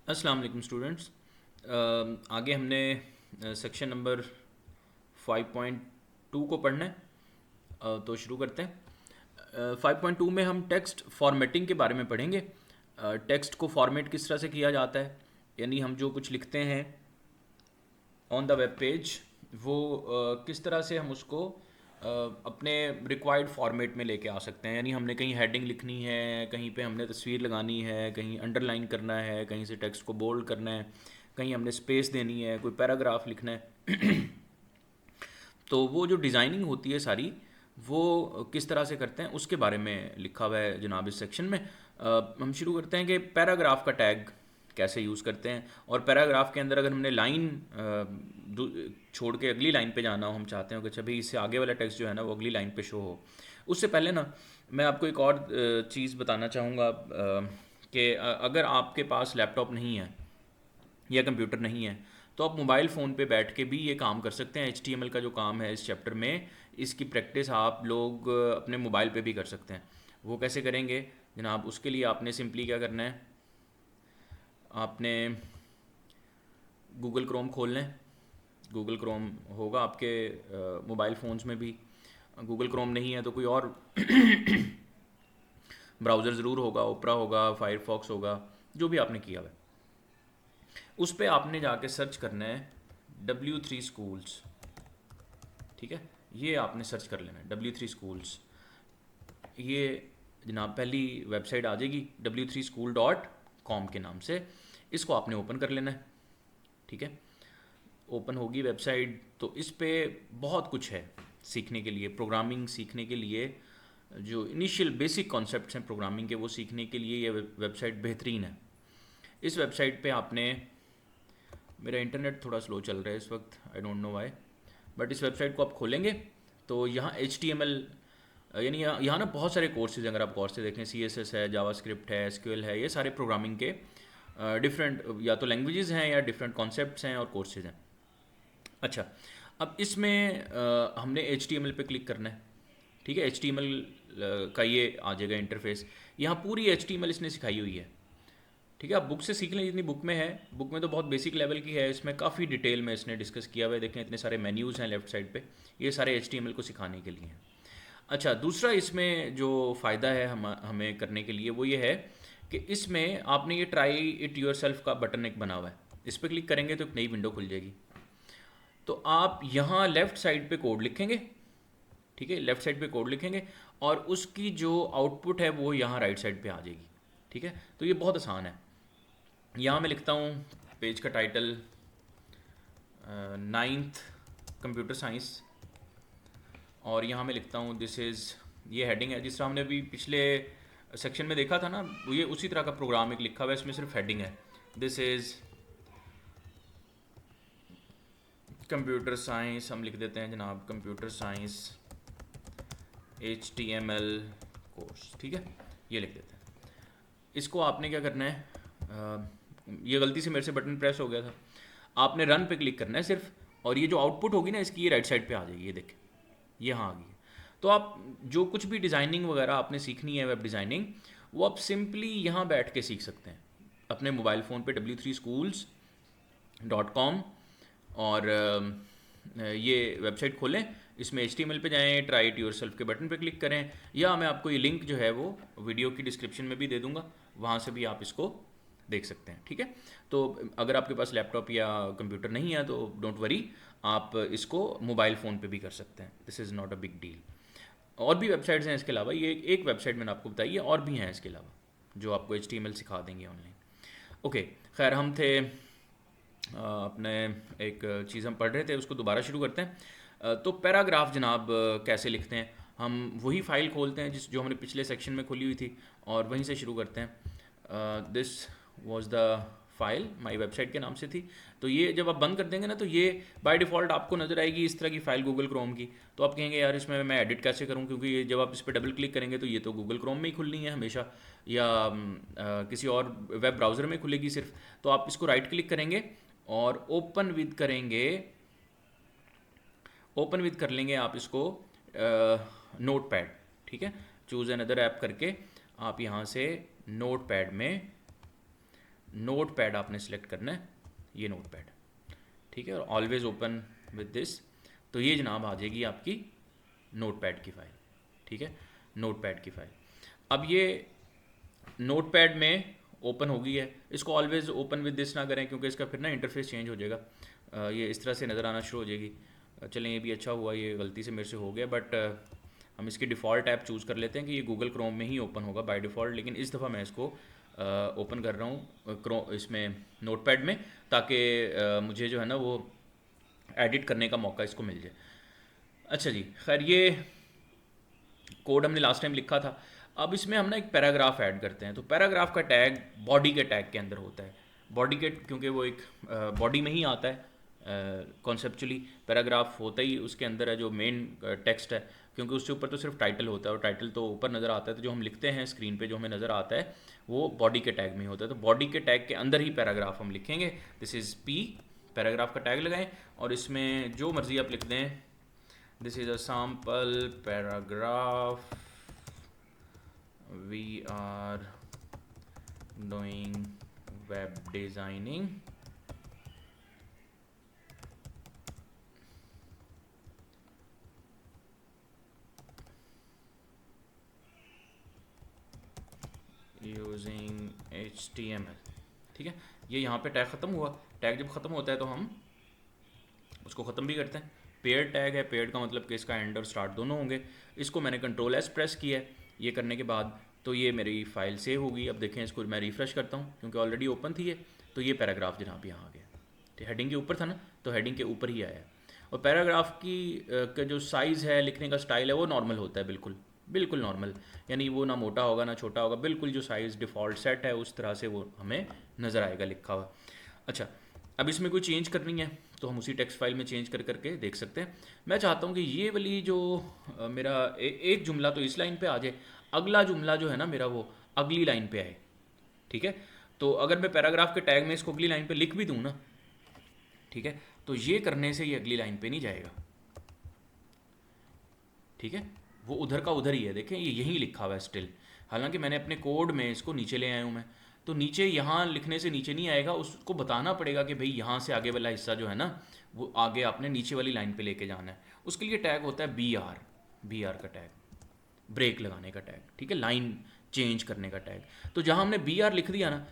अस्सलाम वालेकुम स्टूडेंट्स। आगे हमने सेक्शन नंबर 5.2 को पढ़ना है। तो शुरू करते हैं। 5.2 में हम टेक्स्ट फॉर्मेटिंग के बारे में पढ़ेंगे। टेक्स्ट को फॉर्मेट किस तरह से किया जाता है, यानी हम जो कुछ लिखते हैं ऑन द वेब पेज वो किस तरह से हम उसको अपने रिक्वायर्ड फॉर्मेट में लेके आ सकते हैं। यानी हमने कहीं हेडिंग लिखनी है, कहीं पे हमने तस्वीर लगानी है, कहीं अंडरलाइन करना है, कहीं से टेक्स्ट को बोल्ड करना है, कहीं हमने स्पेस देनी है, कोई पैराग्राफ लिखना है। तो वो जो डिज़ाइनिंग होती है सारी, वो किस तरह से करते हैं उसके बारे में लिखा हुआ है जनाब इस सेक्शन में। हम शुरू करते हैं कि पैराग्राफ का टैग कैसे यूज़ करते हैं, और पैराग्राफ के अंदर अगर हमने लाइन छोड़ के अगली लाइन पे जाना हो, हम चाहते हो कि अच्छा भाई इससे आगे वाला टेक्स्ट जो है ना वो अगली लाइन पे शो हो, उससे पहले ना मैं आपको एक और चीज़ बताना चाहूँगा कि अगर आपके पास लैपटॉप नहीं है या कंप्यूटर नहीं है तो आप मोबाइल फ़ोन पे बैठ के भी ये काम कर सकते हैं। HTML का जो काम है इस चैप्टर में, इसकी प्रैक्टिस आप लोग अपने मोबाइल पे भी कर सकते हैं। वो कैसे करेंगे जनाब? उसके लिए आपने सिंपली क्या करना है, आपने गूगल क्रोम खोल लें। गूगल क्रोम होगा आपके मोबाइल फ़ोन्स में भी। गूगल क्रोम नहीं है तो कोई और ब्राउज़र ज़रूर होगा, ओपरा होगा, फायरफॉक्स होगा, जो भी आपने किया हुआ है। उस पर आपने जाके सर्च करना है W3 स्कूल्स। ठीक है, ये आपने सर्च कर लेना है W3 स्कूल्स। ये जनाब पहली वेबसाइट आ जाएगी w3school.com के नाम से। इसको आपने ओपन कर लेना है। ठीक है, ओपन होगी वेबसाइट तो इस पे बहुत कुछ है सीखने के लिए। प्रोग्रामिंग सीखने के लिए जो इनिशियल बेसिक कॉन्सेप्ट्स हैं प्रोग्रामिंग के, वो सीखने के लिए ये वेबसाइट बेहतरीन है। इस वेबसाइट पे आपने, मेरा इंटरनेट थोड़ा स्लो चल रहा है इस वक्त, I don't know why, but इस वेबसाइट को आप खोलेंगे तो यहाँ HTML, यानी यहाँ ना बहुत सारे कोर्सेज, अगर आप कोर्सेज देखें CSS है, जावास्क्रिप्ट है, SQL है, ये सारे प्रोग्रामिंग के डिफरेंट या तो लैंग्वेजेस हैं या डिफरेंट कॉन्सेप्ट्स हैं और कोर्सेज हैं। अच्छा, अब इसमें हमने HTML पे क्लिक करना है। ठीक है, HTML का ये आ जाएगा इंटरफेस। यहाँ पूरी HTML इसने सिखाई हुई है। ठीक है, आप बुक से सीख लें जितनी बुक में है। बुक में तो बहुत बेसिक लेवल की है, इसमें काफ़ी डिटेल में इसने डिस्कस किया हुआ है। देखें इतने सारे मेन्यूज़ हैं लेफ्ट साइड पे, ये सारे HTML को सिखाने के लिए हैं। अच्छा, दूसरा इसमें जो फ़ायदा है हमें करने के लिए वो ये है कि इसमें आपने ये ट्राई इट योर सेल्फ का बटन एक बना हुआ है। इस पर क्लिक करेंगे तो एक नई विंडो खुल जाएगी। तो आप यहाँ लेफ़्ट साइड पे कोड लिखेंगे। ठीक है, लेफ़्ट साइड पे कोड लिखेंगे और उसकी जो आउटपुट है वो यहाँ राइट साइड पे आ जाएगी। ठीक है, तो ये बहुत आसान है। यहाँ मैं लिखता हूँ पेज का टाइटल 9th कंप्यूटर साइंस, और यहाँ मैं लिखता हूँ दिस इज़, ये हेडिंग है जिस तरह हमने अभी पिछले सेक्शन में देखा था ना, वो ये उसी तरह का प्रोग्राम एक लिखा हुआ है, इसमें सिर्फ हेडिंग है। दिस इज़ कंप्यूटर साइंस, हम लिख देते हैं जनाब कंप्यूटर साइंस HTML कोर्स। ठीक है, ये लिख देते हैं। इसको आपने क्या करना है, ये गलती से मेरे से बटन प्रेस हो गया था, आपने रन पे क्लिक करना है सिर्फ, और ये जो आउटपुट होगी ना इसकी, ये राइट साइड पे आ जाएगी। ये देखें, ये यहाँ आ गई है। तो आप जो कुछ भी डिज़ाइनिंग वगैरह आपने सीखनी है, वेब डिज़ाइनिंग, वो आप सिंपली यहाँ बैठ के सीख सकते हैं अपने मोबाइल फ़ोन पे w3schools.com। और ये वेबसाइट खोलें, इसमें HTML पे जाएं, ट्राई इट योर सेल्फ के बटन पे क्लिक करें, या मैं आपको ये लिंक जो है वो वीडियो की डिस्क्रिप्शन में भी दे दूंगा, वहाँ से भी आप इसको देख सकते हैं। ठीक है, तो अगर आपके पास लैपटॉप या कंप्यूटर नहीं है तो डोंट वरी, आप इसको मोबाइल फ़ोन पे भी कर सकते हैं। This is not a big deal. और भी वेबसाइट्स हैं इसके अलावा, ये एक वेबसाइट मैंने आपको बताई है, और भी हैं इसके अलावा जो आपको HTML सिखा देंगे ऑनलाइन। ओके, खैर हम थे अपने एक चीज़ हम पढ़ रहे थे, उसको दोबारा शुरू करते हैं। तो पैराग्राफ जनाब कैसे लिखते हैं, हम वही फ़ाइल खोलते हैं जो हमने पिछले सेक्शन में खोली हुई थी, और वहीं से शुरू करते हैं। This was the file, my website के नाम से थी। तो ये जब आप बंद कर देंगे ना, तो ये बाय डिफ़ॉल्ट आपको नज़र आएगी इस तरह की फ़ाइल गूगल क्रोम की। तो आप कहेंगे यार इसमें मैं एडिट कैसे करूँ, क्योंकि ये जब आप इस पर डबल क्लिक करेंगे तो ये तो गूगल क्रोम में ही खुलनी है हमेशा, या किसी और वेब ब्राउज़र में खुलेगी सिर्फ। तो आप इसको राइट क्लिक करेंगे और ओपन विद करेंगे, ओपन विद कर लेंगे आप इसको नोट पैड। ठीक है, चूज़ अनदर ऐप करके आप यहाँ से नोट पैड में नोट पैड आपने सेलेक्ट करना है, ये नोट पैड, ठीक है, और ऑलवेज ओपन विद दिस। तो ये जनाब आ जाएगी आपकी नोट पैड की फ़ाइल, ठीक है, नोट पैड की फ़ाइल। अब ये नोट पैड में ओपन हो गई है, इसको ऑलवेज ओपन विद दिस ना करें क्योंकि इसका फिर ना इंटरफेस चेंज हो जाएगा, ये इस तरह से नज़र आना शुरू हो जाएगी। चलें, ये भी अच्छा हुआ, ये गलती से मेरे से हो गया, बट हम इसकी डिफ़ॉल्ट ऐप चूज़ कर लेते हैं कि ये गूगल क्रोम में ही ओपन होगा बाय डिफ़ॉल्ट, लेकिन इस दफ़ा मैं इसको ओपन कर रहा हूँ इसमें नोट पैड में, ताकि मुझे जो है ना वो एडिट करने का मौका इसको मिल जाए। अच्छा जी, खैर ये कोड हमने लास्ट टाइम लिखा था। अब इसमें हम ना एक पैराग्राफ ऐड करते हैं, तो पैराग्राफ का टैग बॉडी के टैग के अंदर होता है। बॉडी के, क्योंकि वो एक बॉडी में ही आता है कॉन्सेप्चुअली, पैराग्राफ होता ही उसके अंदर है जो मेन टेक्स्ट है, क्योंकि उससे ऊपर तो सिर्फ टाइटल होता है और टाइटल तो ऊपर नज़र आता है, तो जो हम लिखते हैं स्क्रीन पे जो हमें नज़र आता है वो बॉडी के टैग में ही होता है। तो बॉडी के टैग के अंदर ही पैराग्राफ हम लिखेंगे, दिस इज़ पी, पैराग्राफ का टैग लगाएं और इसमें जो मर्ज़ी आप लिख दें, this is a sample paragraph, we are doing web designing, using HTML, ठीक है। ये यहाँ पे टैग ख़त्म हुआ। टैग जब ख़त्म होता है तो हम उसको ख़त्म भी करते हैं। पेड टैग है, पेड का मतलब कि इसका एंड और स्टार्ट दोनों होंगे। इसको मैंने कंट्रोल एस प्रेस किया है, ये करने के बाद तो ये मेरी फ़ाइल सेव होगी। अब देखें, इसको मैं रिफ़्रेश करता हूँ क्योंकि ऑलरेडी ओपन थी ये, तो ये पैराग्राफ जनाब यहाँ आ गया। तो हेडिंग के ऊपर था ना, तो हेडिंग के ऊपर ही आया। और पैराग्राफ की का जो साइज़ है, लिखने का स्टाइल है, वो नॉर्मल होता है, बिल्कुल बिल्कुल नॉर्मल, यानी वो ना मोटा होगा ना छोटा होगा, बिल्कुल जो साइज़ डिफ़ॉल्ट सेट है उस तरह से वो हमें नज़र आएगा लिखा हुआ। अच्छा, अब इसमें कोई चेंज करनी है तो हम उसी टेक्स्ट फाइल में चेंज कर करके देख सकते हैं। मैं चाहता हूँ कि ये वाली जो मेरा एक जुमला तो इस लाइन पे आ जाए, अगला जुमला जो है ना मेरा वो अगली लाइन पे आए, ठीक है। तो अगर मैं पैराग्राफ के टैग में इसको अगली लाइन पे लिख भी दूँ ना, ठीक है, तो ये करने से ये अगली लाइन पे नहीं जाएगा, ठीक है, वो उधर का उधर ही है। देखें, ये यहीं लिखा हुआ है स्टिल, हालांकि मैंने अपने कोड में इसको नीचे ले आया हूँ मैं, तो नीचे यहाँ लिखने से नीचे नहीं आएगा, उसको बताना पड़ेगा कि भाई यहाँ से आगे वाला हिस्सा जो है ना वो आगे आपने नीचे वाली लाइन पे लेके जाना है। उसके लिए टैग होता है बी आर का टैग, ब्रेक लगाने का टैग, ठीक है, लाइन चेंज करने का टैग। तो जहाँ हमने बी आर लिख दिया ना,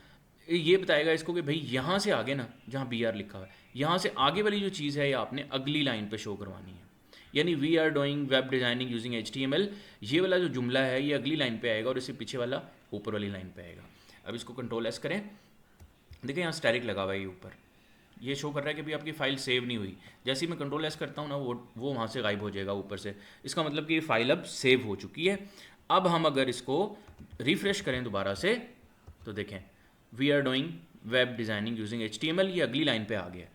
ये बताएगा इसको कि भाई यहाँ से आगे ना, जहाँ बी आर लिखा हुआ है, यहाँ से आगे वाली जो चीज़ है ये आपने अगली लाइन पे शो करवानी है। यानी we are doing web designing using HTML, ये वाला जो जुमला है ये अगली लाइन पे आएगा और इससे पीछे वाला ऊपर वाली लाइन पे आएगा। अब इसको कंट्रोल एस करें, देखिए यहाँ स्टैटिक लगा हुआ है, ये ऊपर ये शो कर रहा है कि भाई आपकी फ़ाइल सेव नहीं हुई। जैसे ही मैं कंट्रोल एस करता हूँ ना, वो वहाँ से गायब हो जाएगा ऊपर से, इसका मतलब कि ये फ़ाइल अब सेव हो चुकी है। अब हम अगर इसको रिफ़्रेश करें दोबारा से तो देखें, we are doing web designing using HTML, ये अगली लाइन पे आ गया।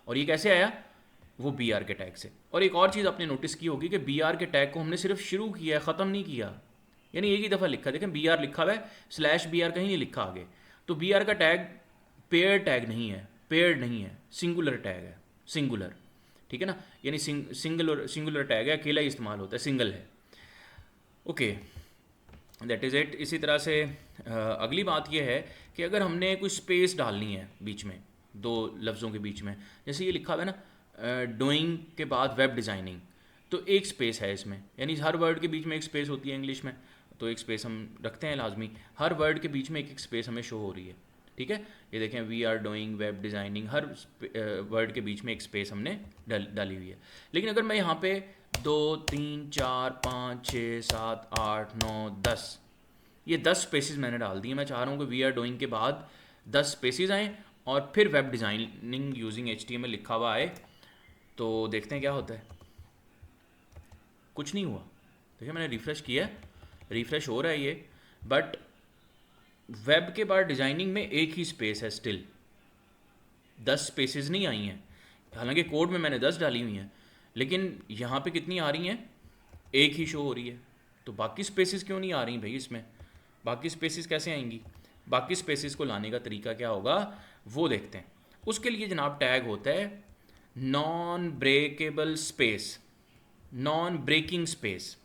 और ये कैसे आया? वो बी आर के टैग से। और एक और चीज़ आपने नोटिस की होगी कि बी आर के टैग को हमने सिर्फ शुरू किया है, ख़त्म नहीं किया, यानी एक ही दफ़ा लिखा। देखें, बी आर लिखा हुआ है, स्लैश बी आर कहीं नहीं लिखा आगे। तो बी आर का टैग पेयर टैग नहीं है, पेयर्ड नहीं है, सिंगुलर टैग है, सिंगुलर, ठीक है ना, यानी सिंगुलर टैग है, अकेला ही इस्तेमाल होता है, सिंगल है। Okay, that is it. इसी तरह से अगली बात यह है कि अगर हमने कोई स्पेस डालनी है बीच में, दो लफ्ज़ों के बीच में, जैसे ये लिखा हुआ है ना डूइंग के बाद वेब डिज़ाइनिंग, तो एक स्पेस है इसमें, यानी हर वर्ड के बीच में एक स्पेस होती है इंग्लिश में, तो एक स्पेस हम रखते हैं लाजमी, हर वर्ड के बीच में एक एक स्पेस हमें शो हो रही है, ठीक है। ये देखें, we are doing web designing, हर वर्ड के बीच में एक स्पेस हमने डाली हुई है। लेकिन अगर मैं यहाँ पे 2 3 4 5 6 7 8 9 10, ये 10 स्पेसेस मैंने डाल दिए। मैं चाह रहा हूँ कि वी आर डूइंग के बाद 10 स्पेसेस आएँ और फिर वेब डिज़ाइनिंग यूजिंग HTML लिखा हुआ आए, तो देखते हैं क्या होता है। कुछ नहीं हुआ। देखिए, मैंने रिफ़्रेश किया, रिफ़्रेश हो रहा है ये, बट वेब के बाद डिज़ाइनिंग में एक ही स्पेस है स्टिल, 10 स्पेसेस नहीं आई हैं। हालांकि कोड में मैंने 10 डाली हुई हैं, लेकिन यहाँ पे कितनी आ रही हैं? एक ही शो हो रही है। तो बाकी स्पेसेस क्यों नहीं आ रही भाई? इसमें बाकी स्पेसेस कैसे आएंगी? बाकी स्पेसेस को लाने का तरीका क्या होगा वो देखते हैं। उसके लिए जनाब टैग होता है non breakable space, non breaking space,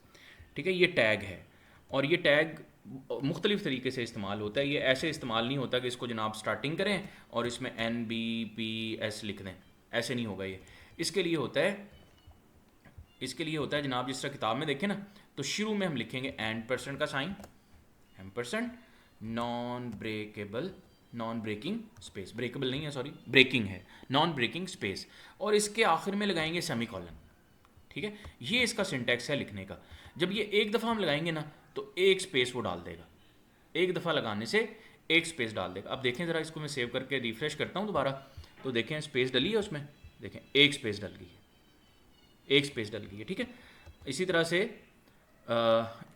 ठीक है, ये टैग है। और ये टैग मुख्तलिफ तरीके से इस्तेमाल होता है। ये ऐसे इस्तेमाल नहीं होता कि इसको जनाब स्टार्टिंग करें और इसमें NBPS लिख दें, ऐसे नहीं होगा ये। इसके लिए होता है जनाब, जिस तरह किताब में देखें ना, तो शुरू में हम लिखेंगे एंड% का sign, ampersand, non breaking space, breakable नहीं है, सॉरी ब्रेकिंग है, नॉन ब्रेकिंग स्पेस, और इसके आखिर में लगाएंगे सेमीकोलन। ठीक है, ये इसका सिंटैक्स है लिखने का। जब ये एक दफ़ा हम लगाएंगे ना तो एक स्पेस वो डाल देगा, एक दफ़ा लगाने से एक स्पेस डाल देगा। अब देखें ज़रा, इसको मैं सेव करके रिफ्रेश करता हूँ दोबारा, तो देखें स्पेस डली है उसमें, देखें एक स्पेस डल गई है, एक स्पेस डल गई है। ठीक है, इसी तरह से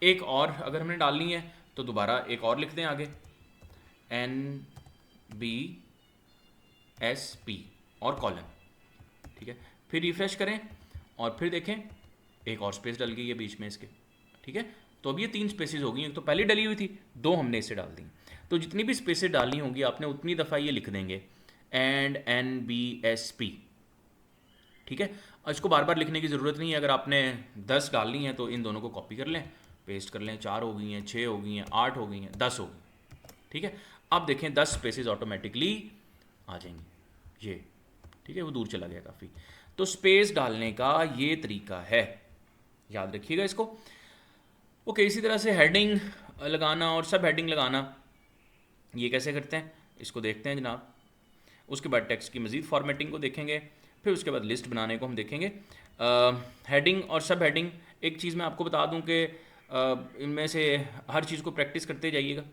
एक और अगर हमने डालनी है तो दोबारा एक और लिख दें आगे, NBSP और कॉलन। ठीक है, फिर रिफ्रेश करें और फिर देखें एक और स्पेस डल गई है बीच में इसके। ठीक है, तो अब ये 3 स्पेसेस हो गई, एक तो पहले डली हुई थी, 2 हमने इसे डाल दी। तो जितनी भी स्पेसेस डालनी होंगी आपने उतनी दफ़ा ये लिख देंगे, एंड NBSP। ठीक है, इसको बार बार लिखने की ज़रूरत नहीं है। अगर आपने 10 डालनी है तो इन दोनों को कॉपी कर लें, पेस्ट कर लें, 4 हो गई हैं, 6 हो गई हैं, 8 हो गई हैं, 10 हो गई। ठीक है, अब देखें 10 स्पेसेस ऑटोमेटिकली आ जाएंगी ये। ठीक है, वो दूर चला गया काफ़ी। तो स्पेस डालने का ये तरीका है, याद रखिएगा इसको। ओके, इसी तरह से हेडिंग लगाना और सब हेडिंग लगाना, ये कैसे करते हैं इसको देखते हैं जनाब। उसके बाद टेक्स्ट की मज़ीद फॉर्मेटिंग को देखेंगे, फिर उसके बाद लिस्ट बनाने को हम देखेंगे। हेडिंग और सब हेडिंग, एक चीज़ मैं आपको बता दूं कि इनमें से हर चीज़ को प्रैक्टिस करते जाइएगा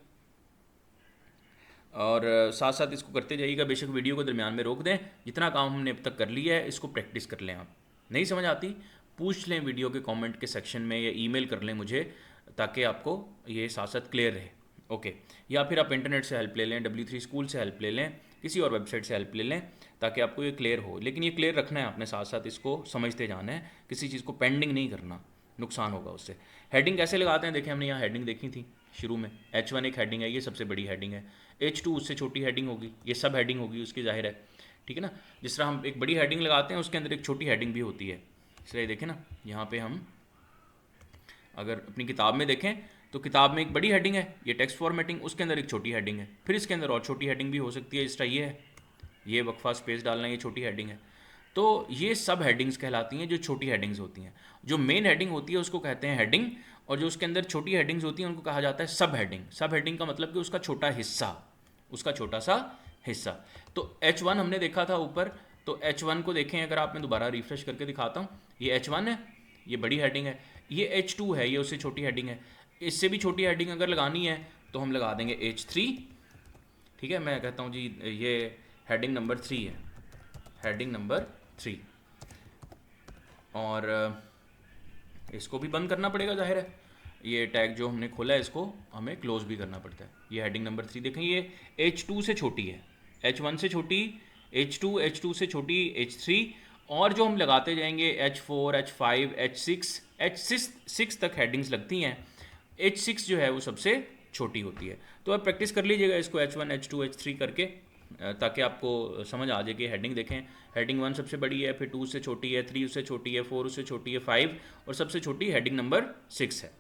और साथ साथ इसको करते जाइएगा। बेशक वीडियो को दरमियान में रोक दें, जितना काम हमने अब तक कर लिया है इसको प्रैक्टिस कर लें। आप नहीं समझ आती पूछ लें वीडियो के कमेंट के सेक्शन में, या ईमेल कर लें मुझे, ताकि आपको ये साथ साथ क्लियर रहे। ओके, या फिर आप इंटरनेट से हेल्प ले लें, W3 स्कूल से हेल्प ले लें, किसी और वेबसाइट से हेल्प ले लें, ताकि आपको ये क्लियर हो। लेकिन ये क्लियर रखना है आपने, साथ साथ इसको समझते जाना है, किसी चीज़ को पेंडिंग नहीं करना, नुकसान होगा उससे। हेडिंग कैसे लगाते हैं देखें, हमने यहाँ हेडिंग देखी थी शुरू में। H1 एक हेडिंग है, ये सबसे बड़ी हेडिंग है। H2 उससे छोटी हेडिंग होगी, ये सब हेडिंग होगी उसकी, जाहिर है। ठीक है ना, जिस तरह हम एक बड़ी हेडिंग लगाते हैं उसके अंदर एक छोटी हेडिंग भी होती है। इसलिए देखें ना, यहाँ पे हम अगर अपनी किताब में देखें तो किताब में एक बड़ी हेडिंग है, ये टेक्स्ट फॉर्मेटिंग, उसके अंदर एक छोटी हेडिंग है, फिर इसके अंदर और छोटी हेडिंग भी हो सकती है। जिस तरह ये है, ये वक्फा स्पेस डालना, ये छोटी हेडिंग है। तो ये सब हेडिंग्स कहलाती हैं, जो छोटी हेडिंग्स होती हैं। जो मेन हेडिंग होती है उसको कहते हैं हेडिंग, और जो उसके अंदर छोटी हेडिंग्स होती हैं उनको कहा जाता है सब हेडिंग। सब हेडिंग का मतलब कि उसका छोटा हिस्सा, उसका छोटा सा हिस्सा। तो H1 हमने देखा था ऊपर, तो H1 को देखें अगर आप, मैं दोबारा रिफ्रेश करके दिखाता हूँ, ये H1 है, ये बड़ी हेडिंग है। ये H2 है, ये उससे छोटी हेडिंग है। इससे भी छोटी हेडिंग अगर लगानी है तो हम लगा देंगे H3। ठीक है, मैं कहता हूँ जी ये हेडिंग नंबर 3 है, हेडिंग नंबर 3, और इसको भी बंद करना पड़ेगा, जाहिर है। ये टैग जो हमने खोला है इसको हमें क्लोज भी करना पड़ता है। ये हेडिंग नंबर 3 देखें, ये H2 से छोटी है, H1 से छोटी H2 से छोटी H3, और जो हम लगाते जाएंगे H4, H5, H6 तक हेडिंग्स लगती हैं। H6 जो है वो सबसे छोटी होती है। तो आप प्रैक्टिस कर लीजिएगा इसको H1, H2, H3 करके, ताकि आपको समझ आ जाए कि हेडिंग देखें, हेडिंग 1 सबसे बड़ी है, फिर 2 उससे छोटी है, 3 उससे छोटी है, 4 उससे छोटी है, 5 और सबसे छोटी हेडिंग नंबर 6 है।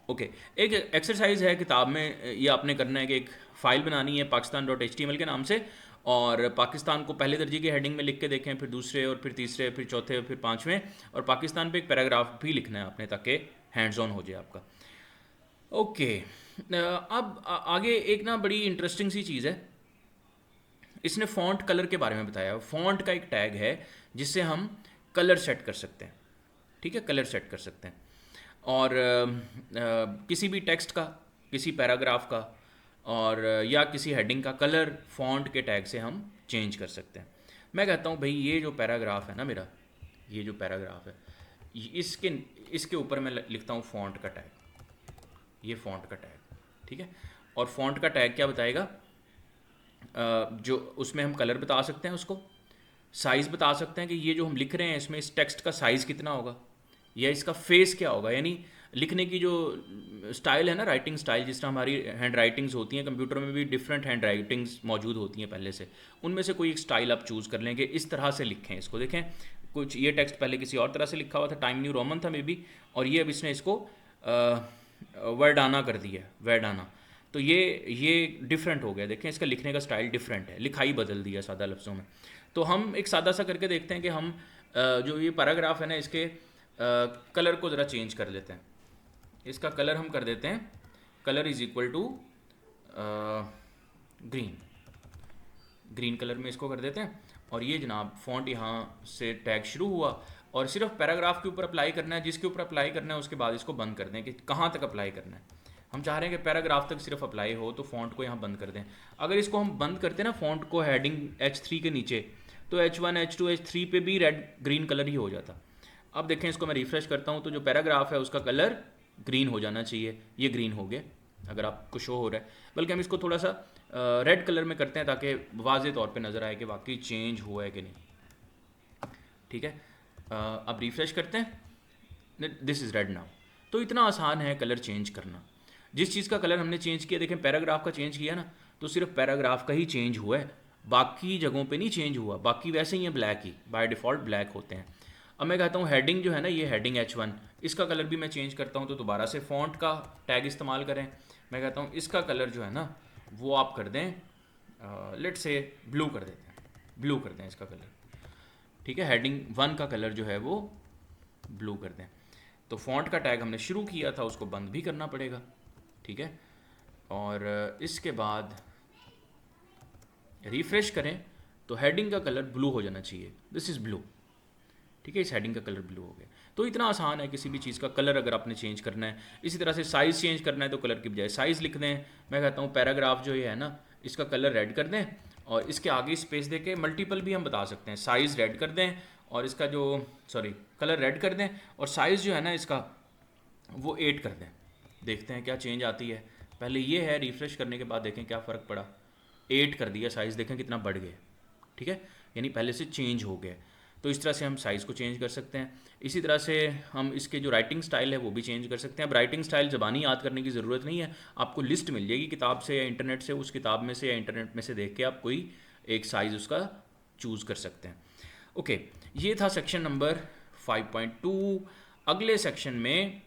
ओके, एक एक्सरसाइज है किताब में, ये आपने करना है कि एक फ़ाइल बनानी है pakistan.html के नाम से, और पाकिस्तान को पहले दर्जे की हेडिंग में लिख के देखें, फिर दूसरे, और फिर तीसरे, फिर चौथे, और फिर पाँचवें, और पाकिस्तान पे एक पैराग्राफ भी लिखना है आपने, ताकि हैंड्स ऑन हो जाए आपका। ओके, अब आगे एक ना बड़ी इंटरेस्टिंग सी चीज़ है, इसने फ़ॉन्ट कलर के बारे में बताया। फ़ॉन्ट का एक टैग है जिससे हम कलर सेट कर सकते हैं। ठीक है, कलर सेट कर सकते हैं, और किसी भी टेक्स्ट का, किसी पैराग्राफ का, और या किसी हेडिंग का कलर फ़ॉन्ट के टैग से हम चेंज कर सकते हैं। मैं कहता हूँ भाई ये जो पैराग्राफ है ना मेरा, ये जो पैराग्राफ है, इसके ऊपर मैं लिखता हूँ फ़ॉन्ट का टैग, ये फ़ॉन्ट का टैग। ठीक है, और फ़ॉन्ट का टैग क्या बताएगा, जो उसमें हम कलर बता सकते हैं, उसको साइज़ बता सकते हैं कि ये जो हम लिख रहे हैं इसमें इस टेक्स्ट का साइज़ कितना होगा, या इसका फेस क्या होगा। यानी लिखने की जो स्टाइल है ना, राइटिंग स्टाइल, जिस तरह हमारी हैंड राइटिंग्स होती हैं, कंप्यूटर में भी डिफरेंट हैंड राइटिंग्स मौजूद होती हैं पहले से, उनमें से कोई एक स्टाइल आप चूज़ कर लेंगे, इस तरह से लिखें इसको। देखें, कुछ ये टेक्स्ट पहले किसी और तरह से लिखा हुआ था, टाइम न्यू रोमन था मे बी, और ये अब इसने इसको वर्डाना कर दिया, वर्डाना। तो ये डिफरेंट हो गया, देखें इसका लिखने का स्टाइल डिफरेंट है, लिखाई बदल दिया सादा लफ्ज़ों में। तो हम एक सादा सा करके देखते हैं कि हम जो ये पैराग्राफ है ना इसके कलर को ज़रा चेंज कर लेते हैं। इसका कलर हम कर देते हैं, colour is equal to green, green colour में इसको कर देते हैं। और ये जनाब फ़ॉन्ट यहाँ से टैग शुरू हुआ और सिर्फ पैराग्राफ के ऊपर अप्लाई करना है, जिसके ऊपर अप्लाई करना है उसके बाद इसको बंद कर दें कि कहाँ तक अप्लाई करना है। हम चाह रहे हैं कि पैराग्राफ तक सिर्फ अप्लाई हो, तो फ़ॉन्ट को यहाँ बंद कर दें। अगर इसको हम बंद करते हैं ना फ़ॉन्ट को हेडिंग H3 के नीचे, तो H1 H2 H3 पे भी रेड ग्रीन कलर ही हो जाता। अब देखें इसको मैं रिफ़्रेश करता हूँ तो जो पैराग्राफ है उसका कलर ग्रीन हो जाना चाहिए, ये ग्रीन हो गया अगर आपको शो हो रहा है। बल्कि हम इसको थोड़ा सा रेड कलर में करते हैं ताकि वाज़े तौर पे नज़र आए कि वाकई चेंज हुआ है कि नहीं। ठीक है, अब रिफ़्रेश करते हैं, दिस इज़ रेड नाउ। तो इतना आसान है कलर चेंज करना। जिस चीज़ का कलर हमने चेंज किया, देखें पैराग्राफ का चेंज किया ना, तो सिर्फ पैराग्राफ का ही चेंज हुआ है, बाकी जगहों पे नहीं चेंज हुआ, बाकी वैसे ही हैं black he, by default black होते हैं। अब मैं कहता हूँ हेडिंग जो है ना, ये हेडिंग H1, इसका कलर भी मैं चेंज करता हूँ, तो दोबारा से फ़ॉन्ट का टैग इस्तेमाल करें। मैं कहता हूँ इसका कलर जो है ना वो आप कर दें, लेट से ब्लू कर देते हैं, ब्लू कर दें इसका कलर। ठीक है, हेडिंग 1 का कलर जो है वो ब्लू कर दें। तो फ़ॉन्ट का टैग हमने शुरू किया था उसको बंद भी करना पड़ेगा। ठीक है, और इसके बाद रिफ़्रेश करें तो हेडिंग का कलर ब्लू हो जाना चाहिए, दिस इज़ ब्लू। ठीक है, इस हेडिंग का कलर ब्लू हो गया। तो इतना आसान है किसी भी चीज़ का कलर अगर आपने चेंज करना है। इसी तरह से साइज़ चेंज करना है तो कलर की बजाय साइज़ लिख दें। मैं कहता हूँ पैराग्राफ जो ये है ना, इसका कलर रेड कर दें और इसके आगे स्पेस दे के मल्टीपल भी हम बता सकते हैं, साइज़ रेड कर दें और इसका जो कलर रेड कर दें और साइज़ जो है ना इसका वो 8 कर दें। देखते हैं क्या चेंज आती है। पहले ये है, रिफ़्रेश करने के बाद देखें क्या फ़र्क पड़ा, 8 कर दिया साइज़, देखें कितना बढ़ गया। ठीक है, यानी पहले से चेंज हो गया। तो इस तरह से हम साइज़ को चेंज कर सकते हैं। इसी तरह से हम इसके जो राइटिंग स्टाइल है वो भी चेंज कर सकते हैं। अब राइटिंग स्टाइल ज़बानी याद करने की ज़रूरत नहीं है, आपको लिस्ट मिल जाएगी किताब से या इंटरनेट से, उस किताब में से या इंटरनेट में से देख के आप कोई एक साइज़ उसका चूज़ कर सकते हैं। ओके, ये था सेक्शन नंबर 5.2। अगले सेक्शन में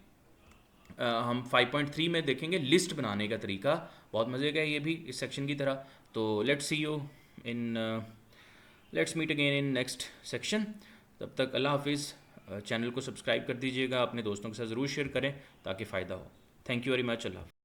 हम 5.3 में देखेंगे लिस्ट बनाने का तरीका। बहुत मज़े का है ये भी इस सेक्शन की तरह। तो let's see you in let's meet again in next section. तब तक अल्लाह हाफिज़। चैनल को सब्सक्राइब कर दीजिएगा, अपने दोस्तों के साथ ज़रूर शेयर करें ताकि फ़ायदा हो। Thank you very much. Allah.